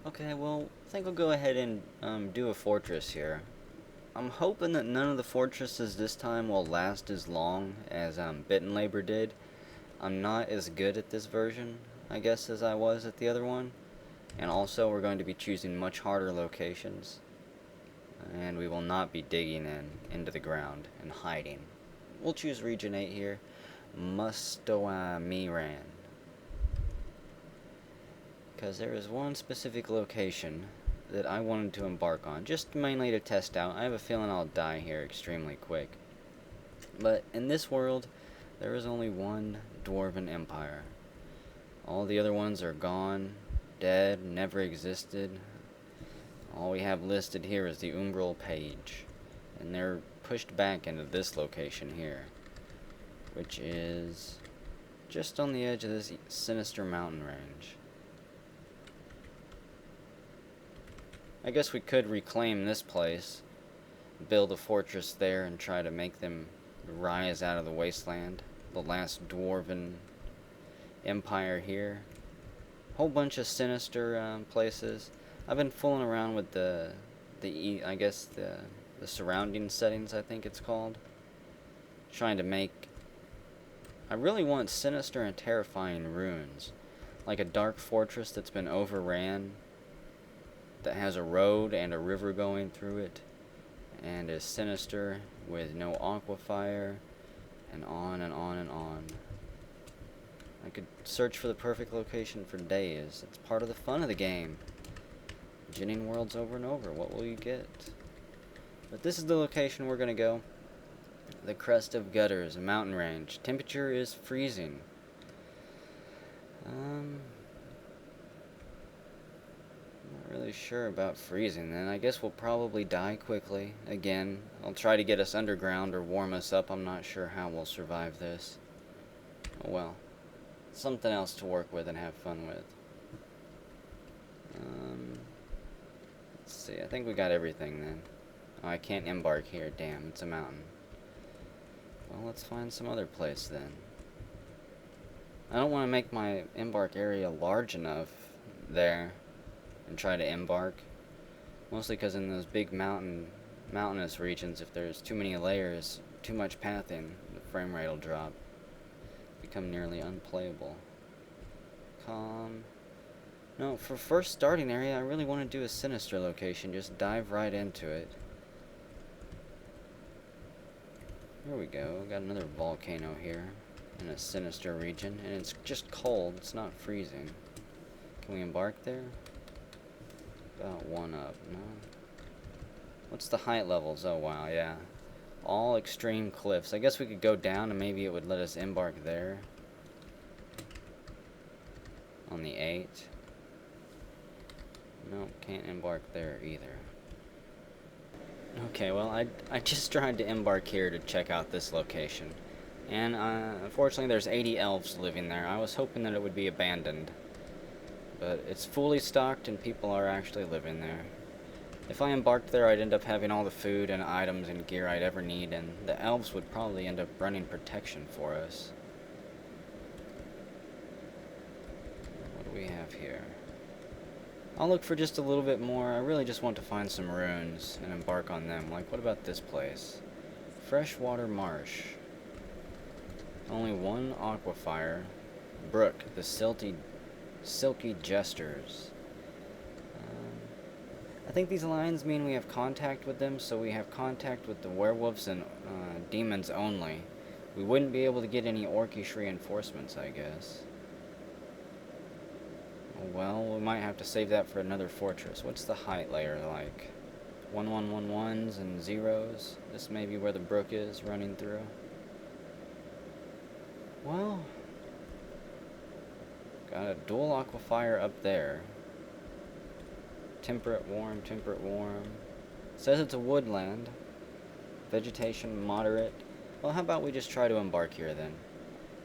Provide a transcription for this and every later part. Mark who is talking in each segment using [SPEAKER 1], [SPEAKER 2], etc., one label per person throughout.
[SPEAKER 1] Okay, well, I think I'll go ahead and do a fortress here. I'm hoping that none of the fortresses this time will last as long as Bitten Labor did. I'm not as good at this version, I guess, as I was at the other one. And also, we're going to be choosing much harder locations. And we will not be digging into the ground and hiding. We'll choose Region 8 here. Miran. Because there is one specific location that I wanted to embark on, just mainly to test out. I have a feeling I'll die here extremely quick. But in this world, there is only one Dwarven Empire. All the other ones are gone, dead, never existed. All we have listed here is the Umbral page. And they're pushed back into this location here, which is just on the edge of this sinister mountain range. I guess we could reclaim this place, build a fortress there, and try to make them rise out of the wasteland. The last Dwarven Empire here. Whole bunch of sinister places. I've been fooling around with the surrounding settings, I think it's called. Trying to make... I really want sinister and terrifying ruins. Like a dark fortress that's been overran, that has a road and a river going through it, and is sinister with no aquifer, and on and on and on. I could search for the perfect location for days. It's part of the fun of the game. Ginning worlds over and over. What will you get? But this is the location we're going to go. The Crest of Gutters, a mountain range. Temperature is freezing. Not really sure about freezing then. I guess we'll probably die quickly. Again, I'll try to get us underground or warm us up. I'm not sure how we'll survive this. Oh well. Something else to work with and have fun with. Let's see. I think we got everything then. Oh, I can't embark here. Damn, it's a mountain. Well, let's find some other place then. I don't want to make my embark area large enough there and try to embark. Mostly because in those big mountainous regions, if there's too many layers, too much pathing, the frame rate will drop. Become nearly unplayable. Calm. No, for first starting area, I really want to do a sinister location. Just dive right into it. Here we go. Got another volcano here in a sinister region, and it's just cold. It's not freezing. Can we embark there? About one up. No. What's the height levels? Oh wow, yeah. All extreme cliffs. I guess we could go down and maybe it would let us embark there. On the 8. Nope, can't embark there either. Okay, well, I just tried to embark here to check out this location. And unfortunately there's 80 elves living there. I was hoping that it would be abandoned. But it's fully stocked and people are actually living there. If I embarked there, I'd end up having all the food and items and gear I'd ever need, and the elves would probably end up running protection for us. What do we have here? I'll look for just a little bit more. I really just want to find some ruins and embark on them. Like, what about this place? Freshwater Marsh. Only one aquifer. Brook, the silky jesters. I think these lines mean we have contact with them, so we have contact with the werewolves and demons only. We wouldn't be able to get any orcish reinforcements, I guess. Well, we might have to save that for another fortress. What's the height layer like? 1111s and zeros? This may be where the brook is running through. Well, got a dual aquifer up there. Temperate, warm, temperate, warm. Says it's a woodland. Vegetation moderate. Well, how about we just try to embark here then?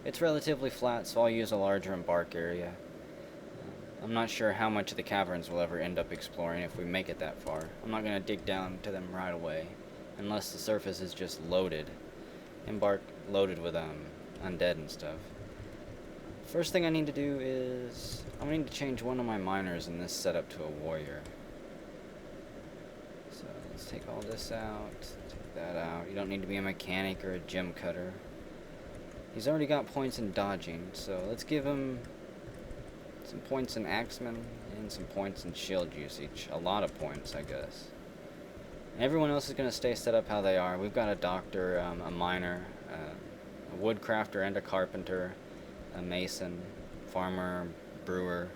[SPEAKER 1] It's relatively flat, so I'll use a larger embark area. I'm not sure how much of the caverns we'll ever end up exploring if we make it that far. I'm not going to dig down to them right away, unless the surface is just loaded. Embark loaded with undead and stuff. First thing I need to do is I'm going to need to change one of my miners in this setup to a warrior. So let's take all this out, take that out. You don't need to be a mechanic or a gem cutter. He's already got points in dodging, so let's give him some points in axeman and some points in shield usage. A lot of points, I guess. Everyone else is going to stay set up how they are. We've got a doctor, a miner, a woodcrafter and a carpenter, a mason, farmer, brewer.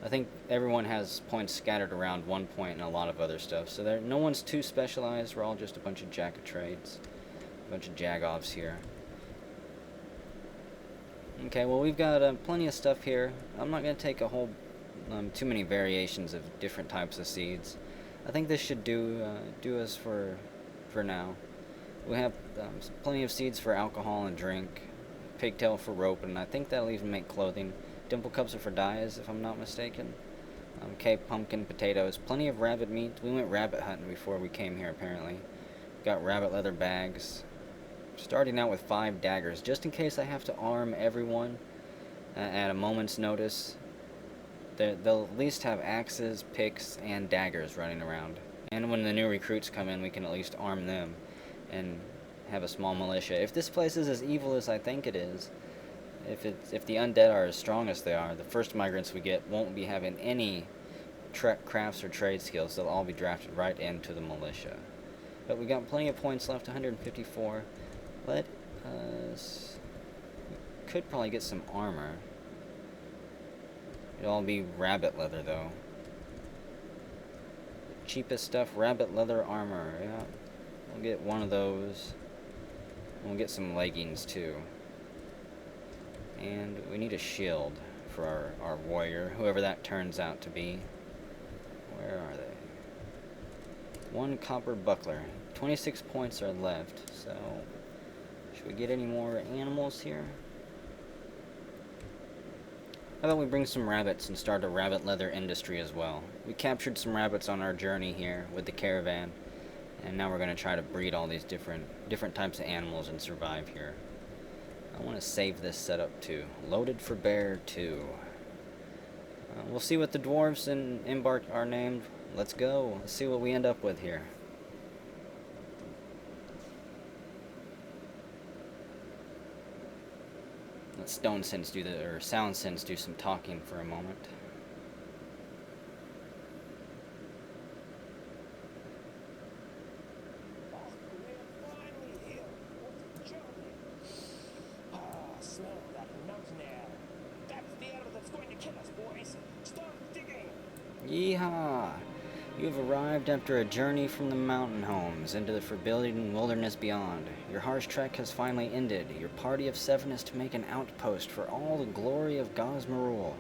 [SPEAKER 1] I think everyone has points scattered around 1 point and a lot of other stuff. So no one's too specialized. We're all just a bunch of jack-of-trades, a bunch of jag-offs here. Okay, well we've got plenty of stuff here. I'm not going to take a whole too many variations of different types of seeds. I think this should do us for now. We have plenty of seeds for alcohol and drink, pigtail for rope, and I think that'll even make clothing. Dimple cups are for dyes, if I'm not mistaken. Cape pumpkin, potatoes, plenty of rabbit meat. We went rabbit hunting before we came here, apparently. Got rabbit leather bags. Starting out with 5 daggers, just in case I have to arm everyone at a moment's notice. They'll at least have axes, picks, and daggers running around. And when the new recruits come in, we can at least arm them and have a small militia. If this place is as evil as I think it is, if the undead are as strong as they are, the first migrants we get won't be having any crafts or trade skills. They'll all be drafted right into the militia. But we got plenty of points left, 154. Let us... We could probably get some armor. It'll all be rabbit leather, though. The cheapest stuff, rabbit leather armor. Yeah, we'll get one of those. We'll get some leggings, too. And we need a shield for our warrior, whoever that turns out to be. Where are they? 1 copper buckler. 26 points are left, so... Should we get any more animals here? How about we bring some rabbits and start a rabbit leather industry as well? We captured some rabbits on our journey here with the caravan, and now we're going to try to breed all these different types of animals and survive here. I want to save this setup too. Loaded for bear 2. We'll see what the dwarves in Embark are named. Let's go. Let's see what we end up with here. Let Stone Sense do or Sound Sense do some talking for a moment.
[SPEAKER 2] Smell that mountain air. That's the air that's going to kill us, boys. Start digging.
[SPEAKER 1] Yeehaw! You have arrived after a journey from the mountain homes into the forbidden wilderness beyond. Your harsh trek has finally ended. Your party of 7 is to make an outpost for all the glory of Gosmarul.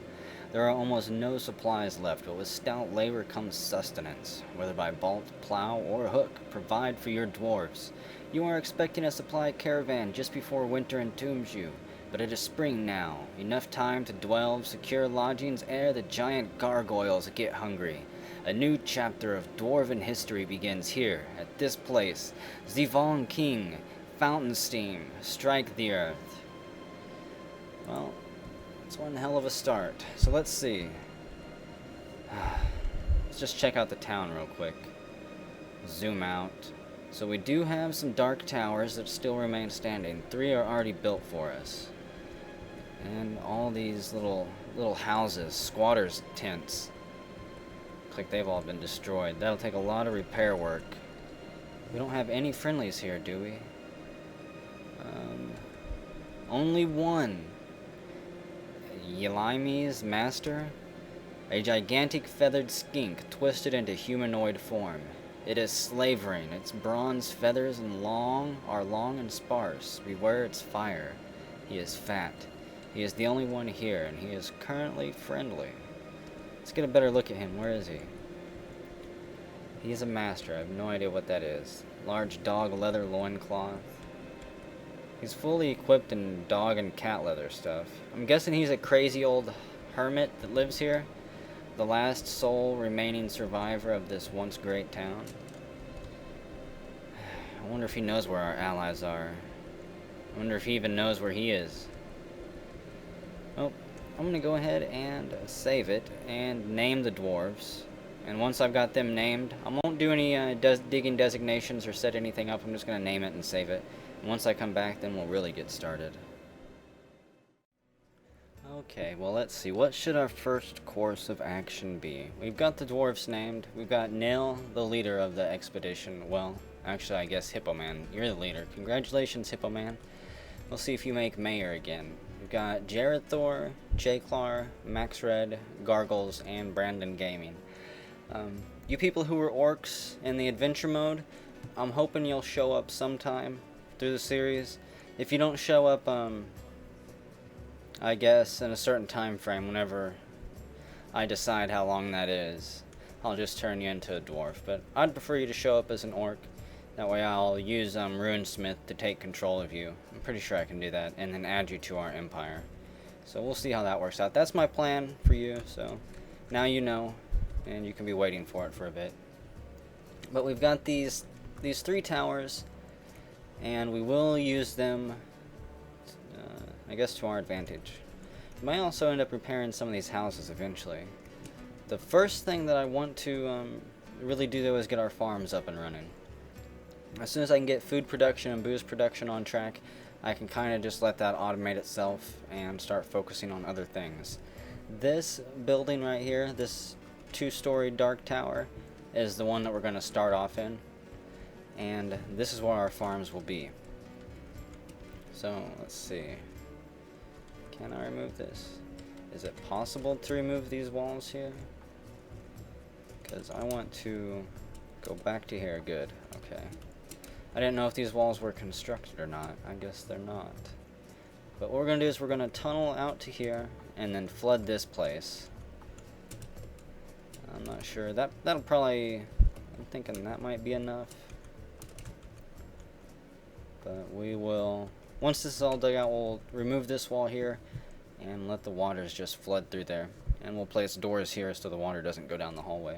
[SPEAKER 1] There are almost no supplies left, but with stout labor comes sustenance. Whether by bolt, plow, or hook, provide for your dwarves. You are expecting a supply caravan just before winter entombs you. But it is spring now. Enough time to dwell, secure lodgings ere the giant gargoyles get hungry. A new chapter of dwarven history begins here, at this place. Zivon King, Fountain Steam, strike the earth. Well, it's one hell of a start. So let's see. Let's just check out the town real quick. Zoom out. So we do have some dark towers that still remain standing. 3 are already built for us. And all these little houses, squatters' tents. Looks like they've all been destroyed. That'll take a lot of repair work. We don't have any friendlies here, do we? Only one. Yelimi's master? A gigantic feathered skink twisted into humanoid form. It is slavering. Its bronze feathers are long and sparse. Beware its fire. He is fat. He is the only one here, and he is currently friendly. Let's get a better look at him. Where is he? He is a master. I have no idea what that is. Large dog leather loincloth. He's fully equipped in dog and cat leather stuff. I'm guessing he's a crazy old hermit that lives here. The last sole remaining survivor of this once great town. I wonder if he knows where our allies are. I wonder if he even knows where he is. Oh, I'm gonna go ahead and save it and name the dwarves. And once I've got them named, I won't do any digging designations or set anything up. I'm just gonna name it and save it. And once I come back, then we'll really get started. Okay, well let's see. What should our first course of action be? We've got the dwarves named. We've got Nil, the leader of the expedition. Well, actually, I guess Hippo Man. You're the leader. Congratulations, Hippo Man. We'll see if you make mayor again. We've got Jared Thor, J-Clar, Max Red, Gargles, and Brandon Gaming. You people who were orcs in the adventure mode, I'm hoping you'll show up sometime through the series. If you don't show up, I guess in a certain time frame, whenever I decide how long that is, I'll just turn you into a dwarf. But I'd prefer you to show up as an orc. That way I'll use Runesmith to take control of you. I'm pretty sure I can do that, and then add you to our empire. So we'll see how that works out. That's my plan for you, so now you know, and you can be waiting for it for a bit. But we've got these 3 towers, and we will use them, I guess, to our advantage. We might also end up repairing some of these houses eventually. The first thing that I want to really do, though, is get our farms up and running. As soon as I can get food production and booze production on track, I can kind of just let that automate itself and start focusing on other things. This building right here, this 2-story dark tower, is the one that we're going to start off in. And this is where our farms will be. So, let's see. Can I remove this? Is it possible to remove these walls here? Because I want to go back to here. Good. Okay. I didn't know if these walls were constructed or not. I guess they're not. But what we're going to do is we're going to tunnel out to here and then flood this place. I'm not sure. That'll probably... I'm thinking that might be enough. But we will... Once this is all dug out, we'll remove this wall here and let the waters just flood through there. And we'll place doors here so the water doesn't go down the hallway.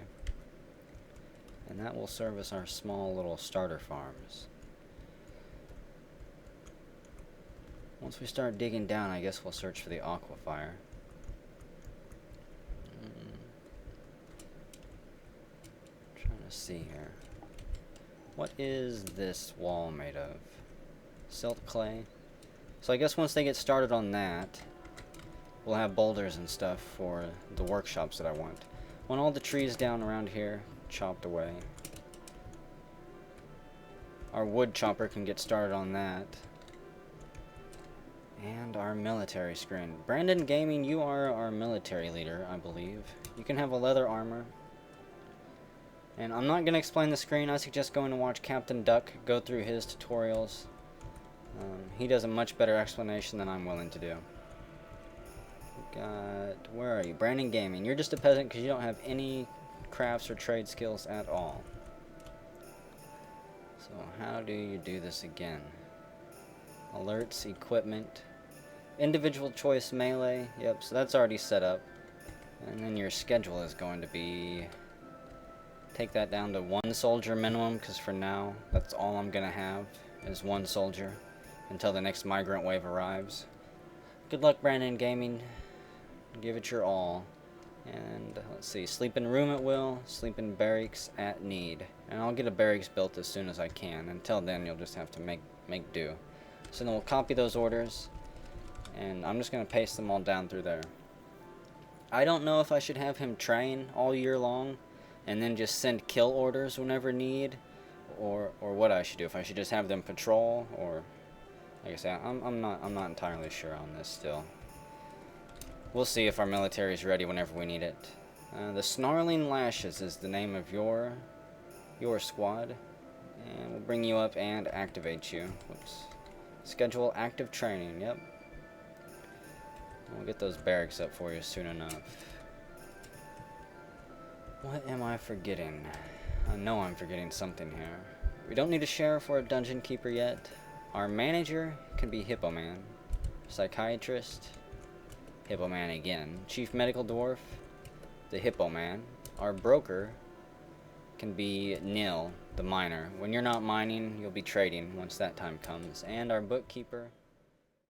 [SPEAKER 1] And that will serve as our small little starter farms. Once we start digging down, I guess we'll search for the aquifer. Trying to see here. What is this wall made of? Silt clay? So I guess once they get started on that, we'll have boulders and stuff for the workshops that I want. Want all the trees down around here chopped away. Our wood chopper can get started on that. And our military screen. Brandon Gaming, you are our military leader, I believe. You can have a leather armor. And I'm not going to explain the screen. I suggest going to watch Captain Duck go through his tutorials. He does a much better explanation than I'm willing to do. Where are you? Brandon Gaming. You're just a peasant because you don't have any crafts or trade skills at all. So how do you do this again? Alerts, equipment, individual choice melee. Yep, so that's already set up. And then your schedule is going to be... Take that down to 1 soldier minimum, because for now, that's all I'm going to have, is 1 soldier, until the next migrant wave arrives. Good luck, Brandon Gaming. Give it your all. And let's see, sleep in room at will, sleep in barracks at need. And I'll get a barracks built as soon as I can. Until then, you'll just have to make do. So then we'll copy those orders, and I'm just going to paste them all down through there. I don't know if I should have him train all year long, and then just send kill orders whenever need, or what I should do. If I should just have them patrol, or like I said, I'm not entirely sure on this still. We'll see if our military is ready whenever we need it. The Snarling Lashes is the name of your squad, and we'll bring you up and activate you. Whoops. Schedule active training. Yep. We'll get those barracks up for you soon enough. What am I forgetting? I know I'm forgetting something here. We don't need a sheriff or a dungeon keeper yet. Our manager can be Hippo Man. Psychiatrist, Hippo Man again. Chief Medical Dwarf, the Hippo Man. Our broker can be Nil, the miner. When you're not mining, you'll be trading once that time comes. And our bookkeeper